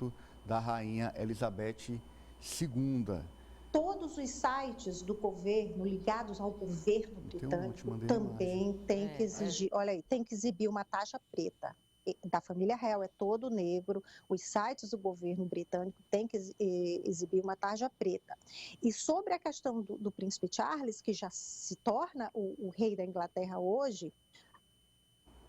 falecimento da Rainha Elizabeth II. Todos os sites do governo, ligados ao governo britânico, também têm que exigir, olha aí, tem que exibir uma tarja preta. Da família real é todo negro, os sites do governo britânico têm que exibir uma tarja preta. E sobre a questão do príncipe Charles, que já se torna o rei da Inglaterra hoje,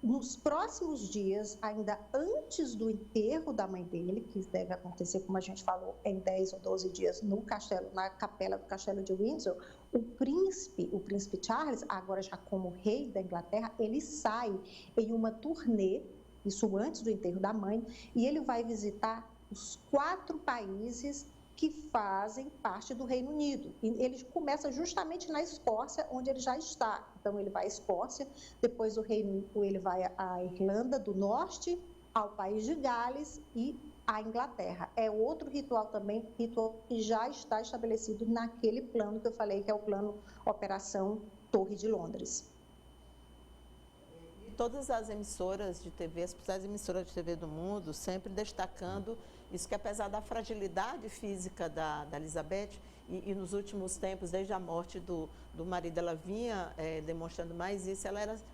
nos próximos dias, ainda antes do enterro da mãe dele, que deve acontecer, como a gente falou, em 10 ou 12 dias no castelo, na capela do Castelo de Windsor, o príncipe Charles, agora já como rei da Inglaterra, ele sai em uma turnê, isso antes do enterro da mãe, e ele vai visitar os 4 países que fazem parte do Reino Unido. E ele começa justamente na Escócia, onde ele já está. Então, ele vai à Escócia, depois do Reino Unido ele vai à Irlanda do Norte, ao País de Gales e à Inglaterra. É outro ritual também, ritual que já está estabelecido naquele plano que eu falei, que é o plano Operação Torre de Londres. Todas as emissoras de TV, as principais emissoras de TV do mundo, sempre destacando isso, que apesar da fragilidade física da Elizabeth, e nos últimos tempos, desde a morte do marido, ela vinha demonstrando mais isso,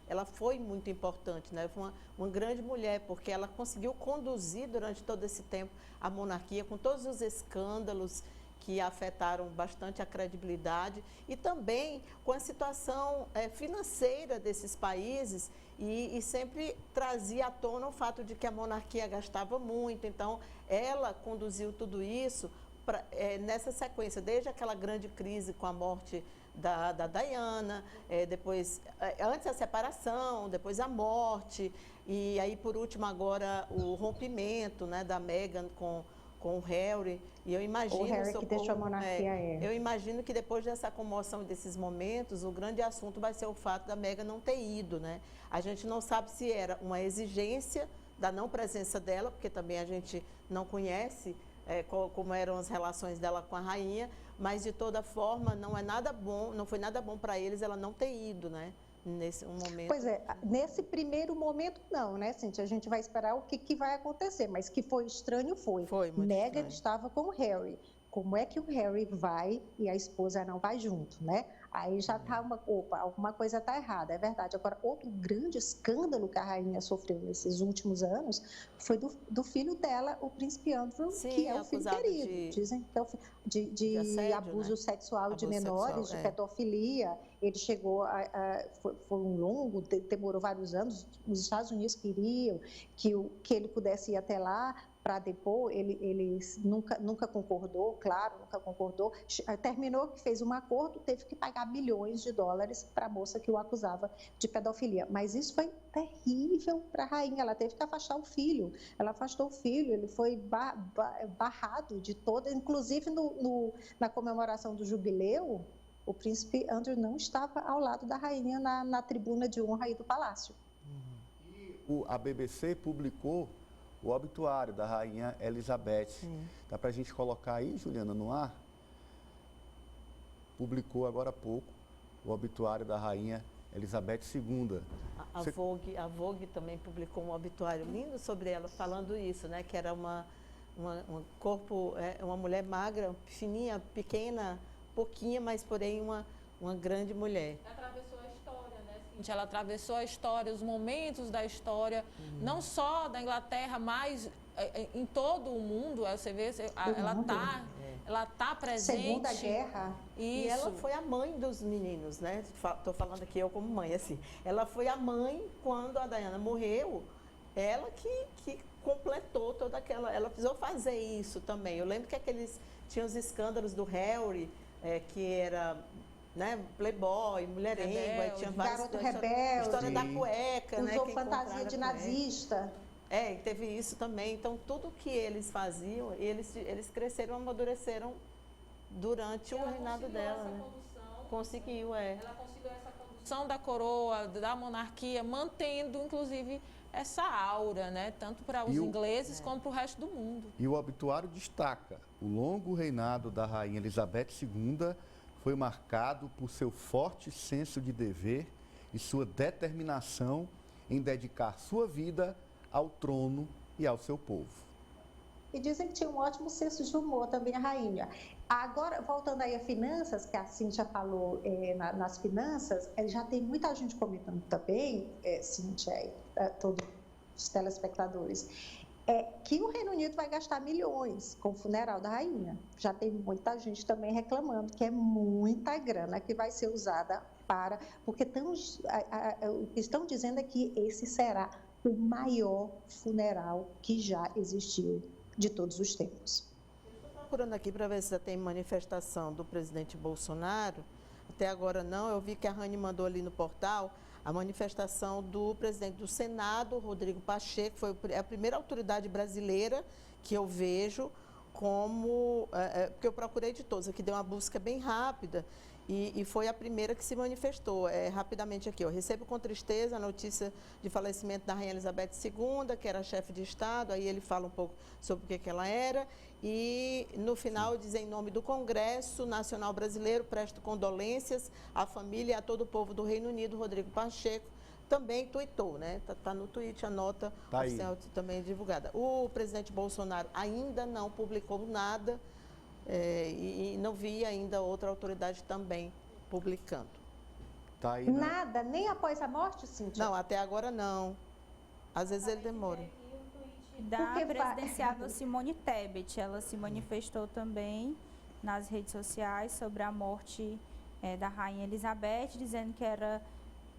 ela foi muito importante, né? Foi uma grande mulher, porque ela conseguiu conduzir durante todo esse tempo a monarquia, com todos os escândalos que afetaram bastante a credibilidade e também com a situação financeira desses países e sempre trazia à tona o fato de que a monarquia gastava muito. Então, ela conduziu tudo isso nessa sequência, desde aquela grande crise com a morte da Diana, depois, antes a separação, depois a morte e aí, por último, agora o rompimento, né, da Meghan com o Harry, e eu imagino... O Harry que deixou a monarquia, Eu imagino que depois dessa comoção, desses momentos, o grande assunto vai ser o fato da Meghan não ter ido, né? A gente não sabe se era uma exigência da não presença dela, porque também a gente não conhece como eram as relações dela com a rainha, mas de toda forma não é nada bom, não foi nada bom para eles ela não ter ido, né? Nesse momento. Pois é, nesse primeiro momento não, né, Cíntia? A gente vai esperar o que vai acontecer, mas que foi estranho foi. Meghan estava com o Harry. Como é que o Harry vai e a esposa não vai junto, né? Aí já tá alguma coisa está errada, é verdade. Agora, outro grande escândalo que a rainha sofreu nesses últimos anos foi do filho dela, o príncipe Andrew, que é o filho querido. Dizem que é o de assédio, abuso, né? Sexual de menores, de pedofilia. Ele chegou foi um longo, demorou vários anos. Os Estados Unidos queriam que ele pudesse ir até lá para depor, ele nunca concordou, claro, nunca concordou. Terminou que fez um acordo, teve que pagar milhões de dólares para a moça que o acusava de pedofilia. Mas isso foi terrível para a rainha, ela teve que afastar o filho. Ela afastou o filho, ele foi barrado de toda, inclusive na comemoração do jubileu, o príncipe Andrew não estava ao lado da rainha na tribuna de honra aí do palácio. E a BBC publicou o obituário da Rainha Elizabeth. Dá para a gente colocar aí, Juliana, no ar? Publicou agora há pouco o obituário da Rainha Elizabeth II. A Vogue também publicou um obituário lindo sobre ela, falando isso, né? Que era uma mulher magra, fininha, pequena, pouquinha, mas porém uma grande mulher. Atravessou a história, né? Ela atravessou a história, os momentos da história, não só da Inglaterra, mas em todo o mundo. Você vê, ela tá presente. Segunda Guerra. Isso. E ela foi a mãe dos meninos, né? Estou falando aqui eu como mãe, assim. Ela foi a mãe quando a Diana morreu. Ela que completou toda aquela... Ela precisou fazer isso também. Eu lembro que tinha os escândalos do Harry, que era... né, playboy, mulherengo, tinha várias garoto rebelde, história da cueca, usou fantasia de nazista. Teve isso também. Então, tudo que eles faziam, eles cresceram, amadureceram durante o reinado dela. Né? Ela conseguiu essa condução da coroa, da monarquia, mantendo, inclusive, essa aura, né? Tanto para os ingleses como para o resto do mundo. E o obituário destaca: o longo reinado da Rainha Elizabeth II foi marcado por seu forte senso de dever e sua determinação em dedicar sua vida ao trono e ao seu povo. E dizem que tinha um ótimo senso de humor também a rainha. Agora, voltando aí a finanças, que a Cíntia falou nas finanças, já tem muita gente comentando também, Cíntia, todos os telespectadores, que o Reino Unido vai gastar milhões com o funeral da rainha. Já tem muita gente também reclamando que é muita grana que vai ser usada porque o que estão dizendo é que esse será o maior funeral que já existiu de todos os tempos. Estou procurando aqui para ver se já tem manifestação do presidente Bolsonaro. Até agora não, eu vi que a Rani mandou ali no portal a manifestação do presidente do Senado, Rodrigo Pacheco, foi a primeira autoridade brasileira que eu vejo como, porque eu procurei de todos, aqui deu uma busca bem rápida, e foi a primeira que se manifestou. Rapidamente aqui, eu recebo com tristeza a notícia de falecimento da Rainha Elizabeth II, que era chefe de Estado, aí ele fala um pouco sobre o que ela era, e no final diz, em nome do Congresso Nacional Brasileiro, presto condolências à família e a todo o povo do Reino Unido. Rodrigo Pacheco também tuitou, né? Tá no tweet, a nota oficial também divulgada. O presidente Bolsonaro ainda não publicou nada, e não vi ainda outra autoridade também publicando. Tá aí, né? Nada, nem após a morte, Cíntia? Não, até agora não. Às vezes ele demora. Da presidenciável Simone Tebet, ela se manifestou também nas redes sociais sobre a morte da Rainha Elizabeth, dizendo que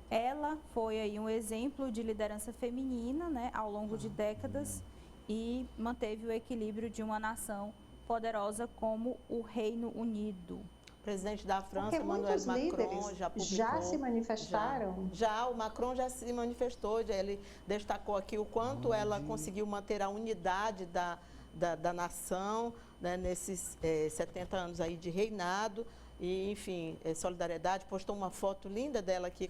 ela foi aí um exemplo de liderança feminina, né, ao longo de décadas, e manteve o equilíbrio de uma nação poderosa como o Reino Unido. O presidente da França, Porque Emmanuel muitos Macron, líderes já publicou. já se manifestaram? Já, o Macron já se manifestou, ele destacou aqui o quanto ela conseguiu manter a unidade da nação, né, nesses 70 anos aí de reinado, e, enfim, solidariedade. Postou uma foto linda dela aqui,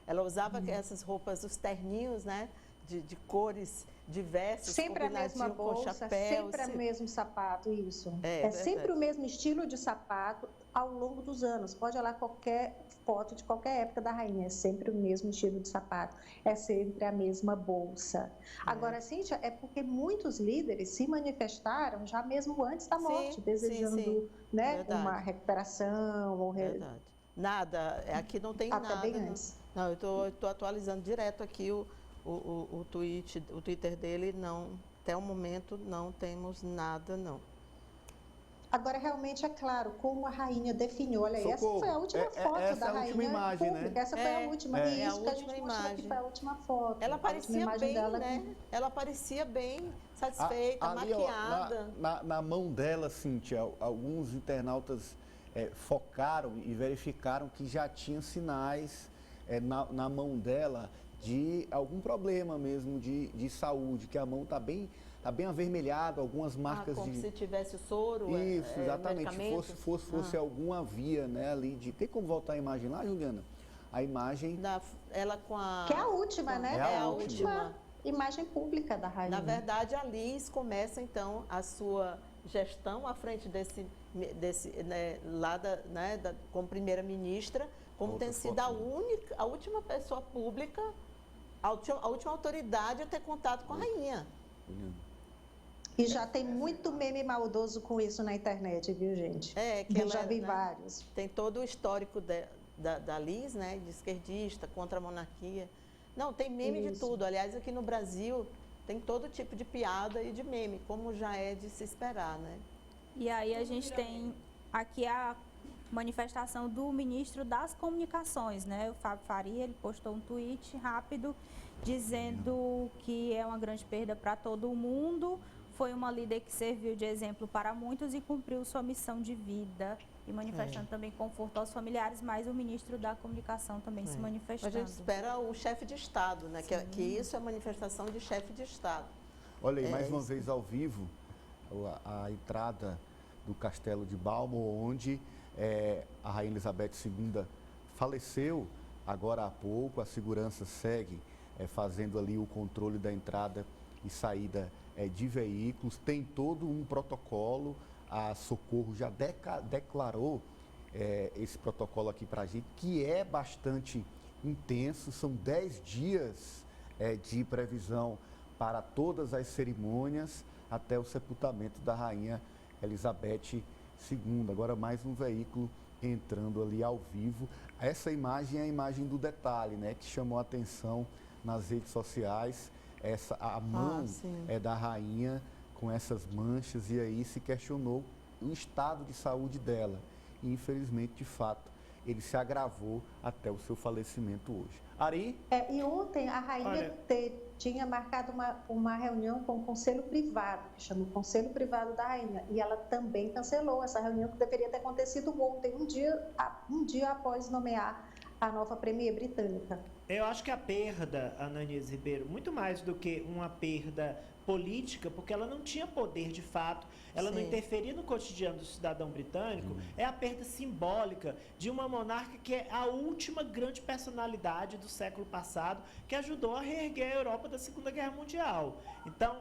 ela usava essas roupas, os terninhos, né, de cores diversas, sempre a mesma bolsa, sempre o mesmo sapato, isso. É sempre o mesmo estilo de sapato ao longo dos anos. Pode olhar qualquer foto de qualquer época da rainha, é sempre o mesmo estilo de sapato, é sempre a mesma bolsa. Agora, Cíntia, é porque muitos líderes se manifestaram já mesmo antes da morte, desejando né, uma recuperação. Verdade. Nada, aqui não tem até nada. Bem antes. Não, eu estou atualizando direto aqui o Twitter dele, não, até o momento não temos nada, não. Agora, realmente é claro, como a rainha definiu, olha aí, essa foi a última foto essa da rainha última imagem, pública, né? essa foi a última, e isso que a gente mostrou aqui imagem. foi a última foto. Ela parecia bem, dela né? Ela parecia bem satisfeita, ali, maquiada. Ó, na mão dela, Cíntia, alguns internautas focaram e verificaram que já tinha sinais na mão dela de algum problema mesmo de saúde, que a mão está bem avermelhada, algumas marcas como se tivesse o soro, isso, exatamente, medicamento. fosse alguma via, né, ali de... Tem como voltar a imagem lá, Juliana? A imagem... Ela com a... Que é a última, né? É a última imagem pública da rainha. Na verdade, a Liz começa, então, a sua gestão à frente desse né, como primeira-ministra, como tem sido a última pessoa pública, a última autoridade a ter contato com a rainha. E já tem muito meme maldoso com isso na internet, viu, gente? Eu já vi vários. Tem todo o histórico da Liz, né, de esquerdista, contra a monarquia. Não, tem meme de tudo. Aliás, aqui no Brasil tem todo tipo de piada e de meme, como já é de se esperar, né? E aí a gente tem aqui a manifestação do ministro das Comunicações, né? O Fábio Faria, ele postou um tweet rápido dizendo que é uma grande perda para todo mundo, foi uma líder que serviu de exemplo para muitos e cumpriu sua missão de vida, e manifestando também conforto aos familiares, mas o ministro da Comunicação também se manifestando. A gente espera o chefe de Estado, né? Que isso é manifestação de chefe de Estado. Olha aí, mais uma vez ao vivo, a entrada do Castelo de Balmoral, onde a Rainha Elizabeth II faleceu agora há pouco. A segurança segue fazendo ali o controle da entrada e saída de veículos. Tem todo um protocolo, a Socorro já declarou esse protocolo aqui para a gente, que é bastante intenso. São 10 dias de previsão para todas as cerimônias. até o sepultamento da rainha Elizabeth II. Agora mais um veículo entrando ali ao vivo. Essa imagem é a imagem do detalhe, né, que chamou a atenção nas redes sociais. A mão é da rainha com essas manchas, e aí se questionou o estado de saúde dela. E infelizmente, de fato, ele se agravou até o seu falecimento hoje. Ari? E ontem a rainha tinha marcado uma reunião com o Conselho Privado, que chama o Conselho Privado da Rainha, e ela também cancelou essa reunião que deveria ter acontecido ontem, um dia após nomear a nova Premier britânica. Eu acho que a perda, Ananias Ribeiro, muito mais do que uma perda política, porque ela não tinha poder de fato, ela não interferia no cotidiano do cidadão britânico, é a perda simbólica de uma monarca que é a última grande personalidade do século passado, que ajudou a reerguer a Europa da Segunda Guerra Mundial. Então,